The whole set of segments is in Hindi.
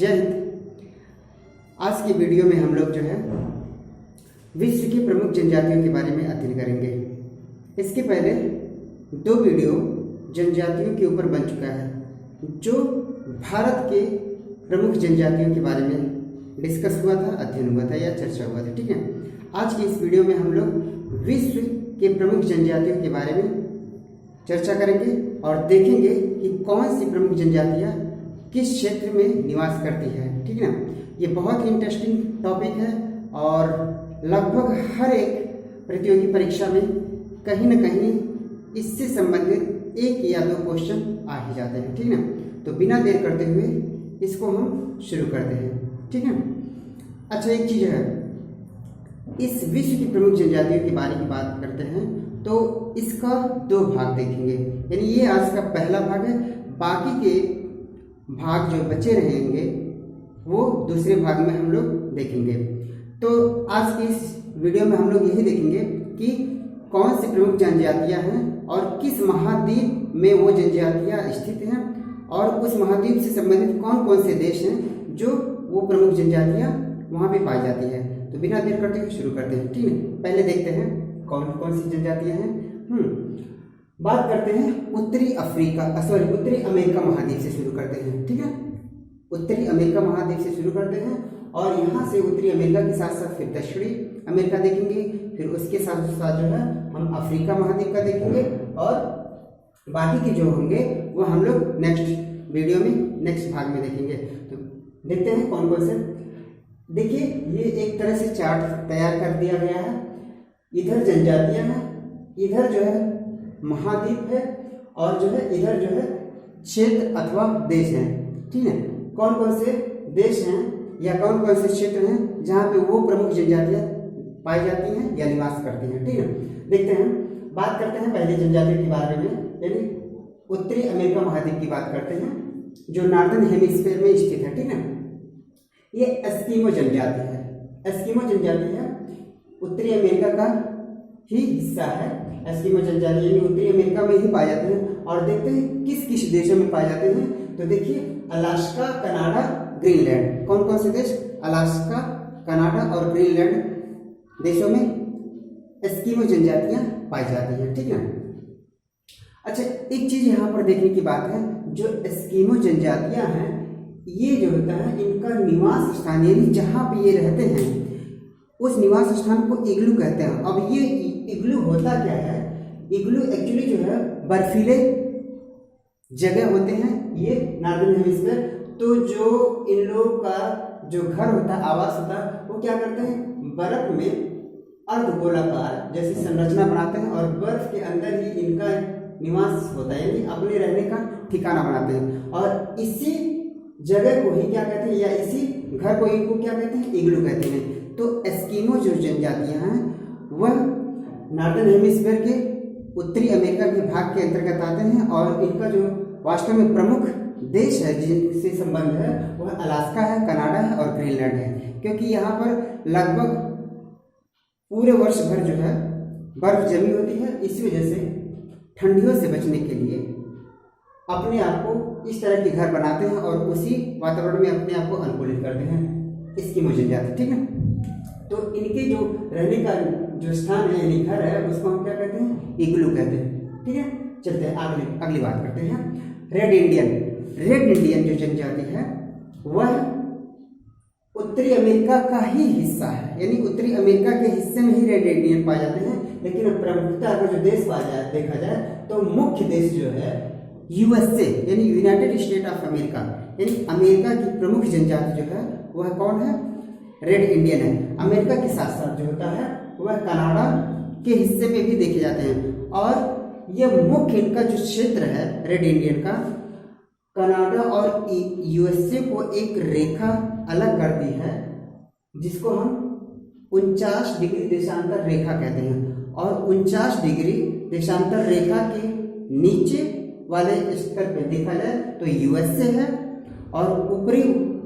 जय हिंद। आज की वीडियो में हम लोग जो है विश्व की प्रमुख जनजातियों के बारे में अध्ययन करेंगे। इसके पहले 2 वीडियो जनजातियों के ऊपर बन चुका है, जो भारत के प्रमुख जनजातियों के बारे में डिस्कस हुआ था, अध्ययन हुआ था या चर्चा हुआ था। ठीक है, आज की इस वीडियो में हम लोग विश्व के प्रमुख जनजातियों के बारे में चर्चा करेंगे और देखेंगे कि कौन सी प्रमुख जनजातियाँ किस क्षेत्र में निवास करती है। ठीक है ना, ये बहुत ही इंटरेस्टिंग टॉपिक है और लगभग हर एक प्रतियोगी परीक्षा में कहीं ना कहीं इससे संबंधित 1 या 2 क्वेश्चन आ ही जाते हैं। ठीक है ना, तो बिना देर करते हुए इसको हम शुरू करते हैं। ठीक है, अच्छा एक चीज़ है, इस विश्व की प्रमुख जनजातियों के बारे में बात करते हैं तो इसका 2 भाग देखेंगे, यानी ये आज का पहला भाग है। बाकी के भाग जो बचे रहेंगे वो दूसरे भाग में हम लोग देखेंगे। तो आज की इस वीडियो में हम लोग यही देखेंगे कि कौन सी प्रमुख जनजातियां हैं और किस महाद्वीप में वो जनजातियां स्थित हैं और उस महाद्वीप से संबंधित कौन कौन से देश हैं जो वो प्रमुख जनजातियां वहाँ पे पाई जाती है। तो बिना देर करते हुए शुरू करते हैं। ठीक है, पहले देखते हैं कौन कौन सी जनजातियां हैं। बात करते हैं उत्तरी अमेरिका महाद्वीप से शुरू करते हैं। ठीक है, उत्तरी अमेरिका महाद्वीप से शुरू करते हैं और यहाँ से उत्तरी अमेरिका के साथ साथ फिर दक्षिणी अमेरिका देखेंगे, फिर उसके साथ साथ जो है हम अफ्रीका महाद्वीप का देखेंगे और बाकी के जो होंगे वो हम लोग नेक्स्ट वीडियो में नेक्स्ट भाग में देखेंगे। तो देखते हैं कौन कौन से। देखिए, ये एक तरह से चार्ट तैयार कर दिया गया है। इधर जनजातियां हैं, इधर जो है महाद्वीप है और जो है इधर जो है क्षेत्र अथवा देश हैं। ठीक है, कौन कौन से देश हैं या कौन कौन से क्षेत्र हैं जहाँ पे वो प्रमुख जनजातियां पाई जाती हैं या निवास करती हैं। ठीक है, देखते हैं, बात करते हैं पहले जनजातियों के बारे में, यानी उत्तरी अमेरिका महाद्वीप की बात करते हैं जो नॉर्दर्न हेमिस्फीयर में स्थित है। ठीक है, ये एस्किमो जनजाति है। एस्किमो जनजाति है उत्तरी अमेरिका का ही हिस्सा है। एस्किमो जनजाति यानी उत्तरी अमेरिका में ही पाए जाते हैं और देखते हैं किस किस देशों में पाए जाते हैं। तो देखिए, अलास्का, कनाडा, ग्रीनलैंड, कौन कौन से देश? अलास्का, कनाडा और ग्रीनलैंड देशों में एस्किमो जनजातियां पाई जाती हैं। ठीक है, अच्छा एक चीज यहाँ पर देखने की बात है, जो एस्किमो जनजातियां हैं ये जो होता है इनका निवास स्थान, यानी जहाँ पे ये रहते हैं उस निवास स्थान को इग्लू कहते हैं। अब ये इग्लू होता क्या है? इग्लू एक्चुअली जो है बर्फीले जगह होते हैं ये नॉर्दर्न हेमिस्फीयर। तो जो इन लोगों का जो घर होता है, आवास होता है, वो क्या करते हैं, बर्फ में अर्धगोलाकार जैसी संरचना बनाते हैं और बर्फ के अंदर ही इनका निवास होता है, यानी अपने रहने का ठिकाना बनाते हैं और इसी जगह को ही क्या कहते हैं या इसी घर को इनको क्या कहते हैं, इग्लू कहते हैं। तो एस्किमो जो जनजातियां हैं वह नॉर्दर्न हेमिस्फीयर के उत्तरी अमेरिका के भाग के अंतर्गत आते हैं और इनका जो वास्तव में प्रमुख देश है जिनसे संबंध है वह अलास्का है, कनाडा है और ग्रीनलैंड है, क्योंकि यहाँ पर लगभग पूरे वर्ष भर जो है बर्फ जमी होती है। इस वजह से ठंडियों से बचने के लिए अपने आप को इस तरह के घर बनाते हैं और उसी वातावरण में अपने आप को अनुकूलित करते हैं एस्किमो जनजाति। ठीक है, तो इनके जो रहने का जो स्थान है यानी घर है उसको हम क्या कहते हैं, इग्लू कहते हैं। ठीक है, चलते हैं अगली बात करते हैं। रेड इंडियन जो जनजाति है वह उत्तरी अमेरिका का ही हिस्सा है, यानी उत्तरी अमेरिका के हिस्से में ही रेड इंडियन पाए जाते हैं। लेकिन प्रमुखता अगर जो देश देखा जाए तो मुख्य देश जो है यूएसए यानी यूनाइटेड स्टेट ऑफ अमेरिका, यानी अमेरिका की प्रमुख जनजाति जो है वह कौन है, रेड इंडियन है। अमेरिका के साथ साथ जो होता है वह कनाडा के हिस्से में भी देखे जाते हैं और यह मुख्य इनका जो क्षेत्र है रेड इंडियन का, कनाडा और यूएसए को एक रेखा अलग करती है जिसको हम 49 डिग्री देशांतर रेखा कहते हैं और 49 डिग्री देशांतर रेखा के नीचे वाले स्तर पे देखा जाए तो यूएसए है और ऊपरी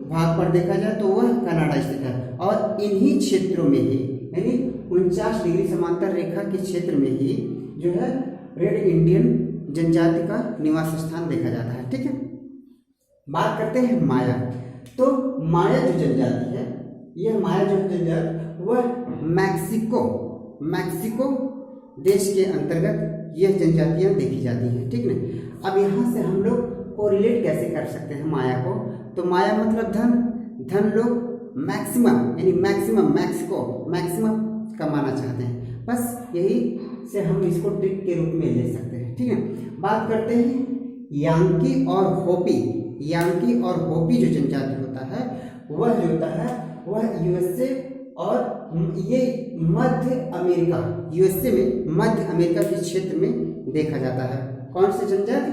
भाग पर देखा जाए तो वह कनाडा स्थित है और इन्हीं क्षेत्रों में ही यानी 49 डिग्री समांतर रेखा के क्षेत्र में ही जो है रेड इंडियन जनजाति का निवास स्थान देखा जाता है। ठीक है, बात करते हैं माया। तो माया जो जनजाति है, यह माया जो जनजाति वह मैक्सिको देश के अंतर्गत यह जनजातियां देखी जाती हैं, ठीक ना। अब यहाँ से हम लोग कोरिलेट कैसे कर सकते हैं माया को, तो माया मतलब धन लोग मैक्सिमम यानी मैक्सिमम कमाना चाहते हैं, बस यही से हम इसको ट्रिक के रूप में ले सकते हैं, ठीक है। बात करते हैं यांकी और होपी जो जनजाति होता है वह जो होता है वह यूएसए और ये मध्य अमेरिका, यूएसए में मध्य अमेरिका के क्षेत्र में देखा जाता है। कौन से जनजाति?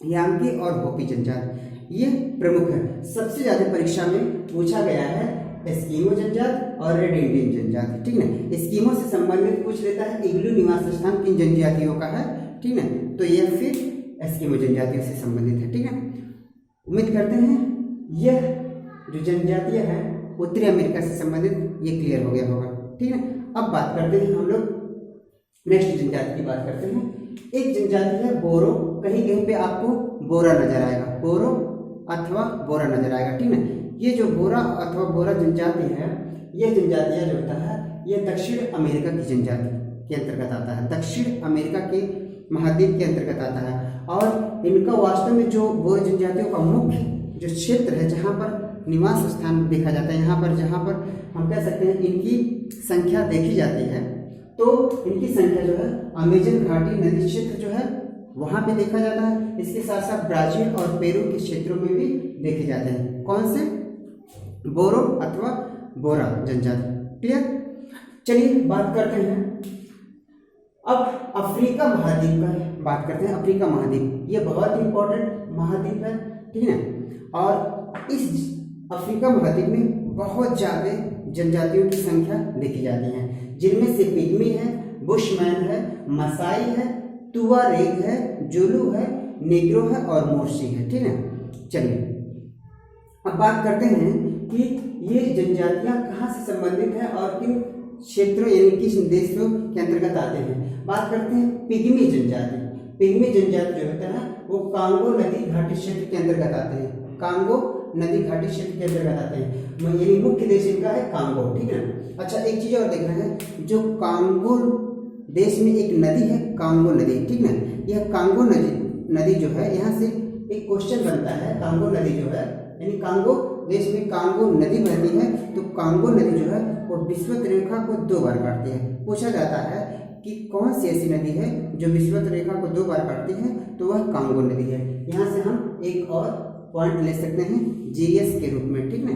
यांकी और होपी जनजाति, ये प्रमुख है। सबसे ज्यादा परीक्षा में पूछा गया है एस्किमो जनजाति और रेड इंडियन जनजाति, ठीक है। एस्किमो से संबंधित पूछ लेता है इग्लू निवास स्थान किन जनजातियों का है, ठीक है, तो यह फिर एस्किमो जनजातियों से संबंधित है, ठीक है। उम्मीद करते हैं यह जो जनजातियां हैं उत्तरी अमेरिका से संबंधित ये क्लियर हो गया होगा, ठीक है। अब बात करते हैं हम लोग नेक्स्ट जनजाति की बात करते हैं। एक जनजाति है बोरो, कहीं कहीं पे आपको बोरा नजर आएगा, बोरो अथवा बोरा नजर आएगा, ठीक है। ये जो बोरा अथवा बोरा जनजाति है, यह जनजातियां जो होता है यह दक्षिण अमेरिका की जनजाति के अंतर्गत आता है, दक्षिण अमेरिका के महाद्वीप के अंतर्गत आता है। और इनका वास्तव में जो बोरो जनजातियों का मुख्य जो क्षेत्र है जहाँ पर निवास स्थान देखा जाता है, यहाँ पर जहाँ पर हम कह सकते हैं इनकी संख्या देखी जाती है, तो इनकी संख्या जो है अमेजन घाटी नदी क्षेत्र जो है वहाँ पे देखा जाता है। इसके साथ साथ ब्राजील और पेरू के क्षेत्रों में भी देखे जाते हैं। कौन से? बोरो अथवा बोरा जनजाति, क्लियर। चलिए बात करते हैं अब अफ्रीका महाद्वीप का बात करते हैं। अफ्रीका महाद्वीप ये बहुत इंपॉर्टेंट महाद्वीप है, ठीक है। और इस अफ्रीका महाद्वीप में बहुत ज्यादा जनजातियों की संख्या देखी जाती है, जिनमें से पिग्मी है, बुशमैन है, मसाई है, तुआरेग है, जुलू है, नेग्रो है और मोर्सी है, ठीक है। चलिए अब बात करते हैं कि ये जनजातियां कहाँ से संबंधित है और किन क्षेत्रों यानी किस देशों के अंतर्गत आते हैं। बात करते हैं पिग्मी जनजाति। पिग्मी जनजाति जो होता है वो कांगो नदी घाटी क्षेत्र के अंतर्गत आते हैं, कांगो नदी घाटी क्षेत्र के अंतर्गत आते हैं, यानी मुख्य देश इनका है कांगो, ठीक है। अच्छा एक चीज और देखना है, जो कांगो देश में एक नदी है कांगो नदी, ठीक है। यह कांगो नदी जो है यहाँ से एक क्वेश्चन बनता है, कांगो नदी जो है यानी कांगो देश में कांगो नदी बहती है, तो कांगो नदी जो है वो विषुवत रेखा को 2 बार काटती है। पूछा जाता है कि कौन सी ऐसी नदी है जो विषुवत रेखा को 2 बार काटती है, तो वह कांगो नदी है। यहाँ से हम एक और पॉइंट ले सकते हैं जीएस के रूप में, ठीक है।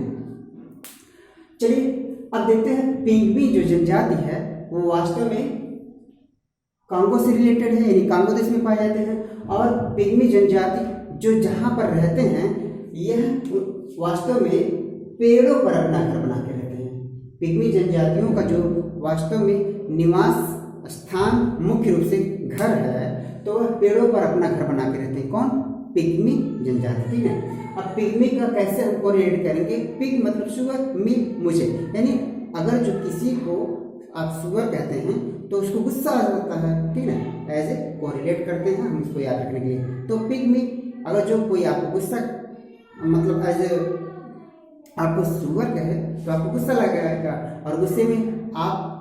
चलिए अब देखते हैं पिग्मी जो जनजाति है वो वास्तव में कांगो से रिलेटेड है, यानी कांगो देश में पाए जाते हैं। और पिग्मी जनजाति जो जहाँ पर रहते हैं यह वास्तव में पेड़ों पर अपना घर बना के रहते हैं। पिग्मी जनजातियों का जो वास्तव में निवास स्थान मुख्य रूप से घर है, तो वह पेड़ों पर अपना घर बना के रहते हैं। कौन? पिग्मी जनजाति, ठीक है। अब पिग्मी का कैसे हम कोरिलेट करेंगे? पिग मतलब सुअर, मी मुझे, यानी अगर जो किसी को आप सुअर कहते हैं तो उसको गुस्सा आ जाता है, ठीक है, ऐसे कोरिलेट करते हैं हम इसको याद रखने के लिए। तो पिग्मी, अगर जो कोई आपको गुस्सा मतलब एज आपको सुअर कहे तो आपको गुस्सा लगेगा, और गुस्से में आप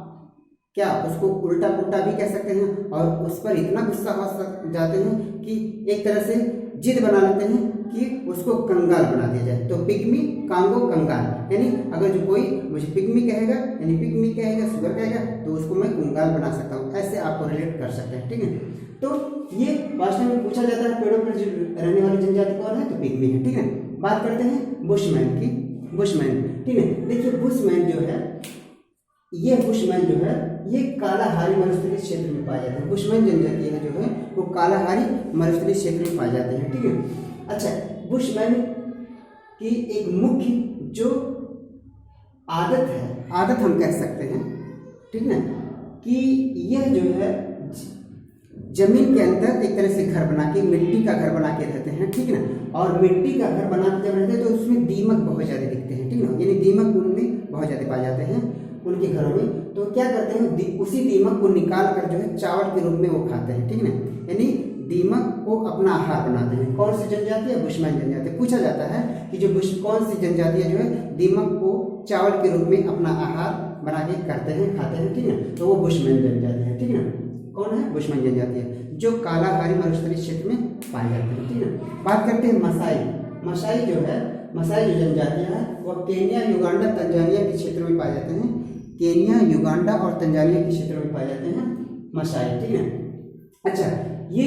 क्या उसको उल्टा पुल्टा भी कह सकते हैं, और उस पर इतना गुस्सा हो जाते हैं कि एक तरह से जिद बना लेते हैं कि उसको कंगाल बना दिया जाए। तो पिग्मी, कांगो, कंगाल, यानी अगर जो कोई मुझे पिग्मी कहेगा यानी पिग्मी कहेगा, सुअर कहेगा, तो उसको मैं कंगाल बना सकता हूँ, ऐसे आपको रिलेट कर सकते हैं, ठीक है। तो ये वास्तव में पूछा जाता है पेड़ों पर रहने वाली जनजाति कौन है, तो पिग्मी है, ठीक है। बात करते हैं बुशमैन की, बुशमैन, ठीक है। देखिए बुशमैन जो है, ये बुशमैन जो है ये कालाहारी मरुस्थलीय क्षेत्र में पाए जाते हैं। बुशमैन जनजाति है जो है वो कालाहारी मरुस्थलीय क्षेत्र में पाए जाते हैं, ठीक है। अच्छा, बुशमैन की एक मुख्य जो आदत है, आदत हम कह सकते हैं, ठीक ना, कि यह जो है जमीन के अंदर एक तरह से घर बना के, मिट्टी का घर बना के रहते हैं, ठीक ना। और मिट्टी का घर बना के जब रहते हैं तो उसमें दीमक बहुत ज़्यादा दिखते हैं, ठीक ना, यानी दीमक उनमें बहुत ज़्यादा पाए जाते हैं उनके घरों में। तो क्या करते हैं, उसी दीमक को निकाल कर जो है चावल के रूप में वो खाते हैं, ठीक ना, यानी दीमक को अपना आहार बनाते हैं। कौन सी जनजाति है? बुशमैन जनजाति। पूछा जाता है कि जो कौन सी जनजातियां जो है दीमक को चावल के रूप में अपना आहार बना के करते हैं, खाते हैं, ठीक है, तो वो बुशमैन जनजाति है, ठीक है। कौन है? बुशमैन जनजाति है, जो कालाहारी मरुस्थलीय क्षेत्र में पाए जाते हैं, ठीक है। बात करते हैं मसाई। मसाई जो जनजातियां हैं वह केन्या, युगांडा, तंजानिया के क्षेत्र में पाए जाते हैं। केन्या, युगांडा और तंजानिया के क्षेत्र में पाए जाते हैं मसाई, ठीक है। अच्छा, ये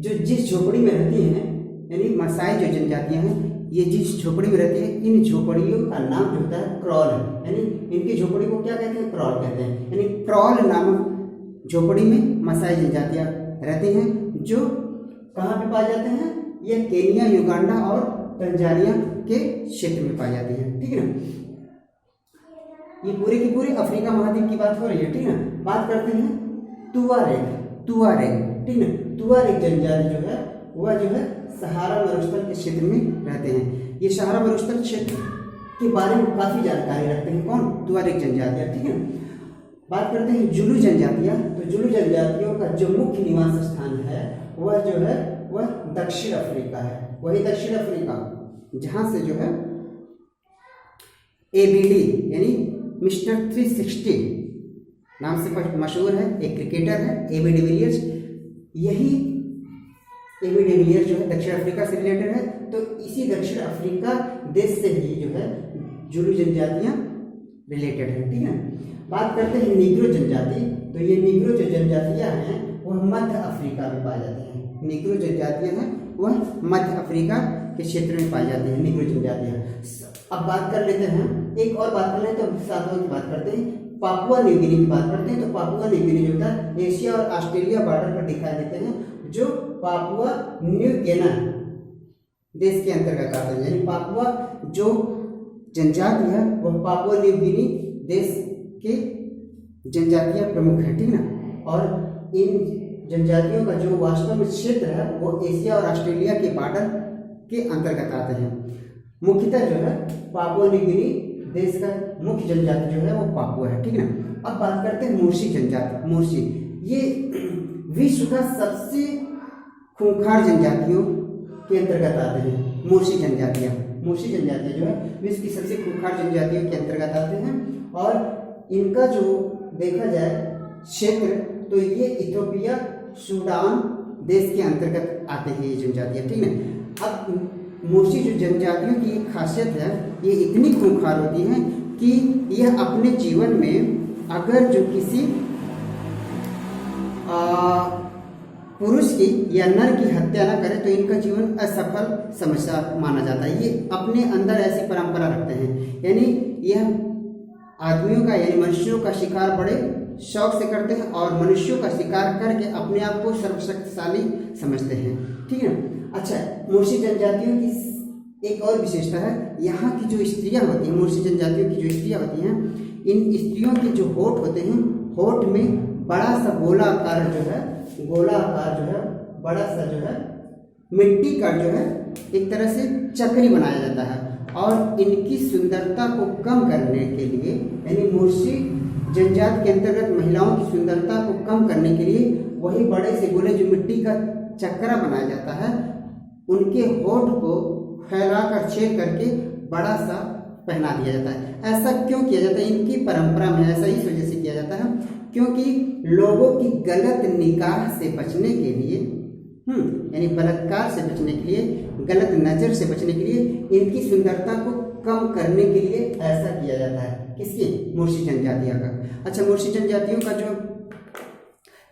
जो जिस झोपड़ी में रहती हैं, यानी मसाई जो जनजातियां हैं, ये जिस झोपड़ी में रहती है, इन झोपड़ियों का नाम जो होता है क्रॉल है, यानी इनकी झोपड़ी को क्या कहते हैं? क्रॉल कहते हैं। यानी क्रॉल नामक झोपड़ी में मसाई जनजातियां रहती हैं, जो कहाँ पे पाए जाते हैं? ये केन्या, युगांडा और तंजानिया के क्षेत्र में पाई जाती है, ठीक है। ये पूरे की पूरी अफ्रीका महाद्वीप की बात हो रही है, ठीक है। बात करते हैं तुआरेग, ठीक है। तुआरेग जनजाति जो है वह जो है सहारा मरुस्थल के क्षेत्र में रहते हैं। ये सहारा मरुस्थल क्षेत्र के बारे में काफी जानकारी रखते हैं। कौन? तुआरेग जनजातियां, ठीक है। बात करते हैं जुलू जनजातियां। तो जुलू जनजातियों का जो मुख्य निवास स्थान है वह जो है वह दक्षिण अफ्रीका है। वही दक्षिण अफ्रीका जहां से जो है एबीडी यानी मिस्टर 360 नाम से मशहूर है, एक क्रिकेटर है एबी डिविलियर्स। यही एबी डिविलियर्स जो है दक्षिण अफ्रीका से रिलेटेड है। तो इसी दक्षिण अफ्रीका देश से ही जो है जुलू जनजातियां रिलेटेड है, ठीक है। बात करते हैं नीग्रो जनजाति। तो ये नीग्रो जो जनजातियां हैं वह मध्य अफ्रीका में पाई जाती हैं। नीग्रो जनजातियां हैं वह मध्य अफ्रीका के क्षेत्र में पाई जाती हैं, नीग्रो जनजातियां। अब बात कर लेते हैं, एक और बात कर लेते हैं, तो सातवां की बात करते हैं, पापुआ न्यू गिनी की बात करते हैं। तो पापुआ न्यू गिनी जो होता है एशिया और ऑस्ट्रेलिया बॉर्डर पर दिखाई देते हैं, जो पापुआ न्यू गिनी देश के अंतर्गत आते हैं। यानी पापुआ जो जनजाति है वह पापुआ न्यू गिनी देश के जनजातियां प्रमुख है, ठीक ना। और इन जनजातियों का जो वास्तव में क्षेत्र है वो एशिया और ऑस्ट्रेलिया के बॉर्डर के अंतर्गत आते हैं। मुख्यतः जो है पापुआ न्यू गिनी देश का मुख्य जनजाति जो है वो पापुआ है, ठीक है ना। अब बात करते हैं मुर्शी जनजाति। मुर्शी ये विश्व का सबसे खूंखार जनजातियों के अंतर्गत आते हैं। मुर्शी जनजातियां जो है विश्व की सबसे खूंखार जनजातियों के अंतर्गत आते हैं। और इनका जो देखा जाए क्षेत्र तो ये इथियोपिया, सूडान देश के अंतर्गत आते हैं ये जनजातियां, ठीक है। अब मुर्शी जो जनजातियों की खासियत है ये इतनी खूंखार होती है कि यह अपने जीवन में अगर जो किसी पुरुष की या नर की हत्या न करे तो इनका जीवन असफल समस्या माना जाता है। ये अपने अंदर ऐसी परंपरा रखते हैं, यानी यह आदमियों का यानी मनुष्यों का शिकार बड़े शौक से करते हैं और मनुष्यों का शिकार करके अपने आप को सर्वशक्तिशाली समझते हैं, ठीक है। अच्छा, मुर्शी जनजातियों की एक और विशेषता है, यहाँ की जो स्त्रियां होती हैं, मुर्शी जनजातियों की जो स्त्रियां होती हैं, इन स्त्रियों के जो होठ होते हैं, होठ में बड़ा सा गोला आकार जो है बड़ा सा जो है मिट्टी का जो है एक तरह से चक्री बनाया जाता है। और इनकी सुंदरता को कम करने के लिए यानी मुर्शी जनजाति के अंतर्गत महिलाओं की सुंदरता को कम करने के लिए वही बड़े से गोले जो मिट्टी का चक्रा बनाया जाता है उनके होठ को फैलाकर छेद करके बड़ा सा पहना दिया जाता है। ऐसा क्यों किया जाता है? इनकी परंपरा में ऐसा इस वजह से किया जाता है क्योंकि लोगों की गलत निगाह से बचने के लिए यानी बलात्कार से बचने के लिए, गलत नजर से बचने के लिए, इनकी सुंदरता को कम करने के लिए ऐसा किया जाता है। किसकी? मुर्शी जनजातियों का। अच्छा, मुर्शी जनजातियों का जो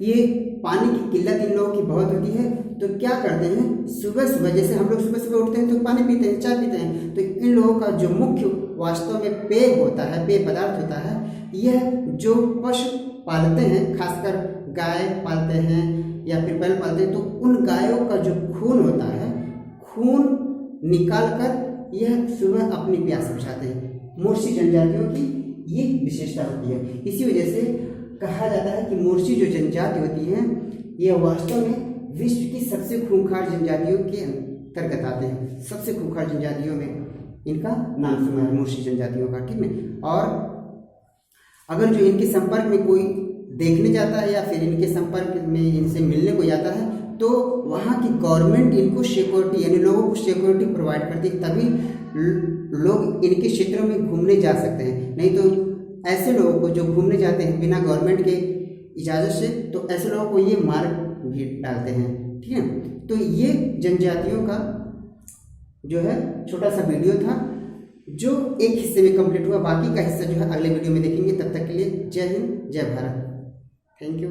ये पानी की किल्लत इन लोगों की बहुत होती है, तो क्या करते हैं, सुबह सुबह जैसे हम लोग सुबह सुबह उठते हैं तो पानी पीते हैं, चाय पीते हैं, तो इन लोगों का जो मुख्य वास्तव में पेय होता है, पेय पदार्थ होता है, यह जो पशु पालते हैं, खासकर गाय पालते हैं या फिर बैल पालते हैं, तो उन गायों का जो खून होता है, खून निकाल कर यह सुबह अपनी प्यास बुझाते हैं। मुर्शी जनजातियों की ये विशेषता होती है। इसी वजह से कहा जाता है कि मुर्शी जो जनजाति होती है यह वास्तव में विश्व की सबसे खूंखार जनजातियों के अंतर्गत आते हैं। सबसे खूंखार जनजातियों में इनका नाम सुना है, मुर्शी जनजातियों का, ठीक है। और अगर जो इनके संपर्क में कोई देखने जाता है या फिर इनके संपर्क में इनसे मिलने को जाता है तो वहाँ की गवर्नमेंट इनको सिक्योरिटी यानी लोगों को सिक्योरिटी प्रोवाइड करती है, तभी लोग इनके क्षेत्रों में घूमने जा सकते हैं। नहीं तो ऐसे लोगों को जो घूमने जाते हैं बिना गवर्नमेंट के इजाज़त से, तो ऐसे लोगों को ये मार भी डालते हैं। ठीक है, तो ये जनजातियों का जो है छोटा सा वीडियो था जो एक हिस्से में कंप्लीट हुआ। बाकी का हिस्सा जो है अगले वीडियो में देखेंगे। तब तक के लिए जय हिंद, जय भारत। Thank you.